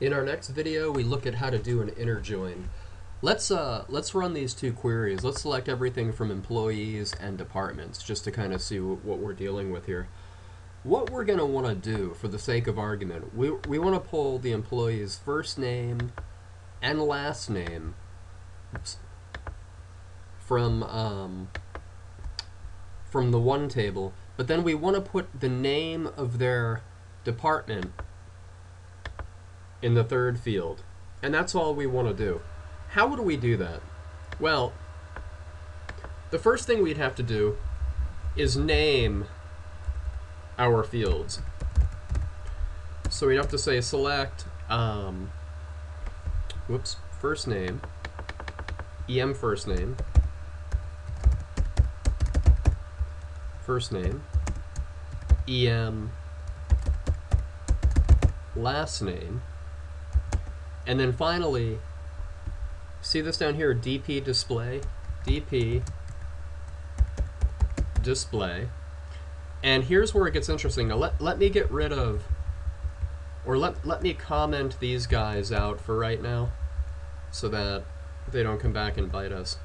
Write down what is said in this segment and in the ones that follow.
In our next video, we look at how to do an inner join. Let's run these two queries. Let's select everything from employees and departments just to kind of see what we're dealing with here. What we're going to want to do, for the sake of argument, we want to pull the employee's first name and last name from the one table, but then we want to put the name of their department in the third field. And that's all we want to do. How would we do that? Well, the first thing we'd have to do is name our fields. So we'd have to say select first name, em first name, em last name, and then finally, see this down here, dp display, and here's where it gets interesting. Now let me get rid of, or let me comment these guys out for right now, so that they don't come back and bite us.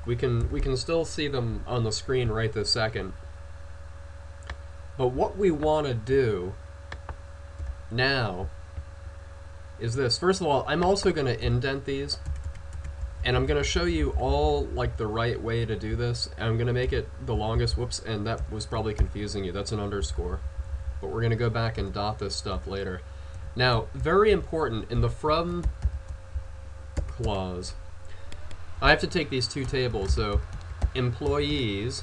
We can still see them on the screen right this second. But what we want to do now is this. First of all, I'm also going to indent these, and I'm going to show you all like the right way to do this, and I'm going to make it the longest, whoops, and that was probably confusing you, that's an underscore, but we're going to go back and dot this stuff later. Now, very important, in the from clause, I have to take these two tables, so employees.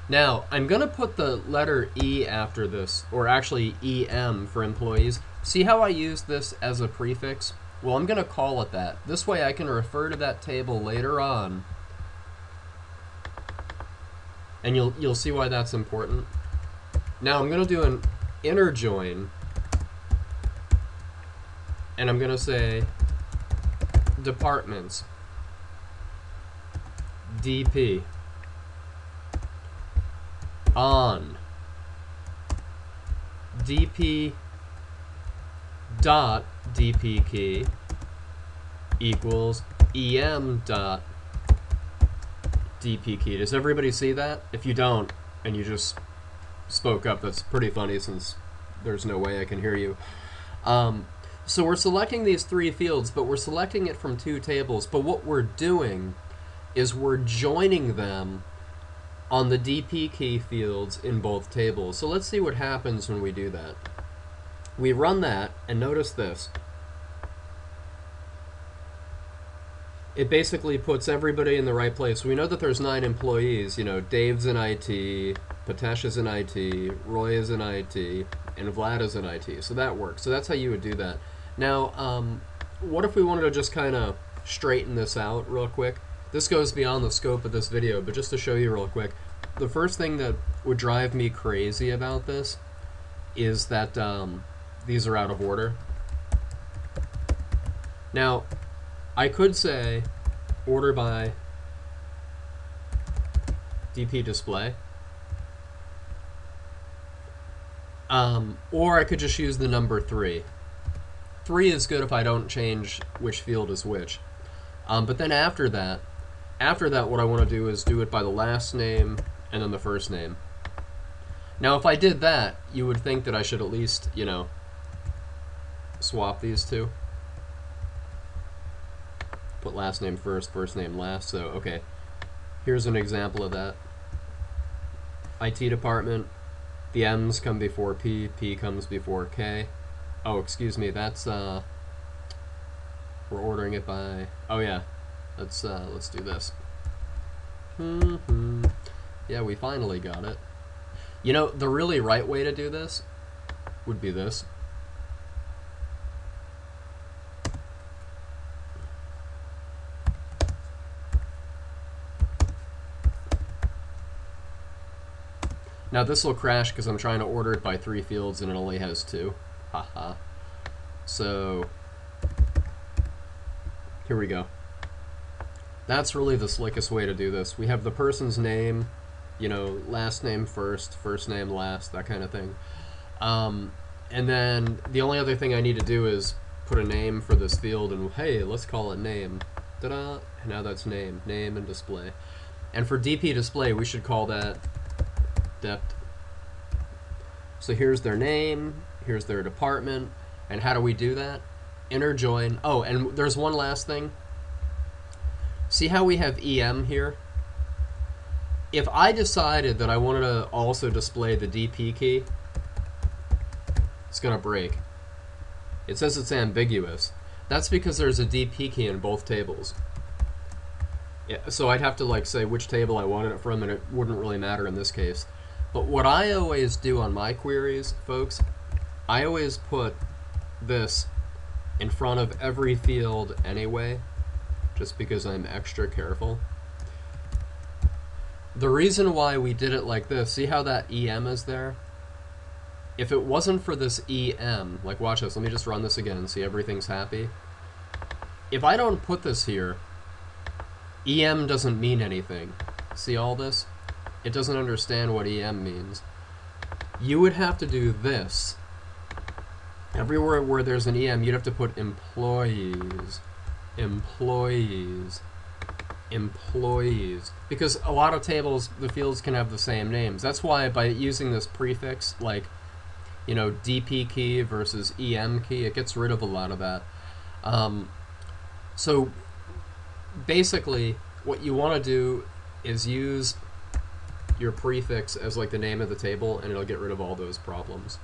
Now, I'm going to put the letter E after this, or actually EM for employees. See how I use this as a prefix? Well, I'm going to call it that. This way I can refer to that table later on, and you'll see why that's important. Now I'm going to do an inner join, and I'm going to say departments, DP, on dp dot dp key equals em dot dp key. Does everybody see that? If you don't, and you just spoke up, that's pretty funny since there's no way I can hear you. So we're selecting these three fields, but we're selecting it from two tables. But what we're doing is we're joining them on the DP key fields in both tables. So let's see what happens when we do that. We run that, and notice this. It basically puts everybody in the right place. We know that there's 9 employees. You know, Dave's in IT, Patesh is in IT, Roy is in IT, and Vlad is in IT. So that works. So that's how you would do that. Now, what if we wanted to just kind of straighten this out real quick? This goes beyond the scope of this video, but just to show you real quick, the first thing that would drive me crazy about this is that these are out of order. Now, I could say order by dp display, or I could just use the number 3. 3 is good if I don't change which field is which. But then after that, what I want to do is do it by the last name and then the first name. Now, if I did that, you would think that I should at least, you know, swap these two. Put last name first, first name last. So, okay, here's an example of that. IT department, the M's come before P, P comes before K. Oh, excuse me, that's, we're ordering it by, oh yeah, let's do this. Yeah, we finally got it. You know, the really right way to do this would be this. Now this will crash because I'm trying to order it by 3 fields and it only has 2. Haha. So here we go. That's really the slickest way to do this. We have the person's name, you know, last name first, first name last, that kind of thing. And then the only other thing I need to do is put a name for this field, and hey, let's call it name. Ta-da! And now that's name and display. And for DP display, we should call that depth. So here's their name, here's their department, and how do we do that? Inner join. Oh, and there's one last thing. See how we have EM here? If I decided that I wanted to also display the DP key, it's gonna break. It says it's ambiguous. That's because there's a DP key in both tables. Yeah, so I'd have to like say which table I wanted it from, and it wouldn't really matter in this case. But what I always do on my queries, folks, I always put this in front of every field anyway, just because I'm extra careful. The reason why we did it like this, see how that EM is there? If it wasn't for this EM, like watch this, let me just run this again and see everything's happy. If I don't put this here, EM doesn't mean anything. See all this? It doesn't understand what EM means. You would have to do this. Everywhere where there's an EM, you'd have to put employees, employees, employees. Because a lot of tables, the fields can have the same names. That's why by using this prefix, like, you know, DP key versus EM key, it gets rid of a lot of that. So basically, what you want to do is use your prefix as like the name of the table, and it'll get rid of all those problems.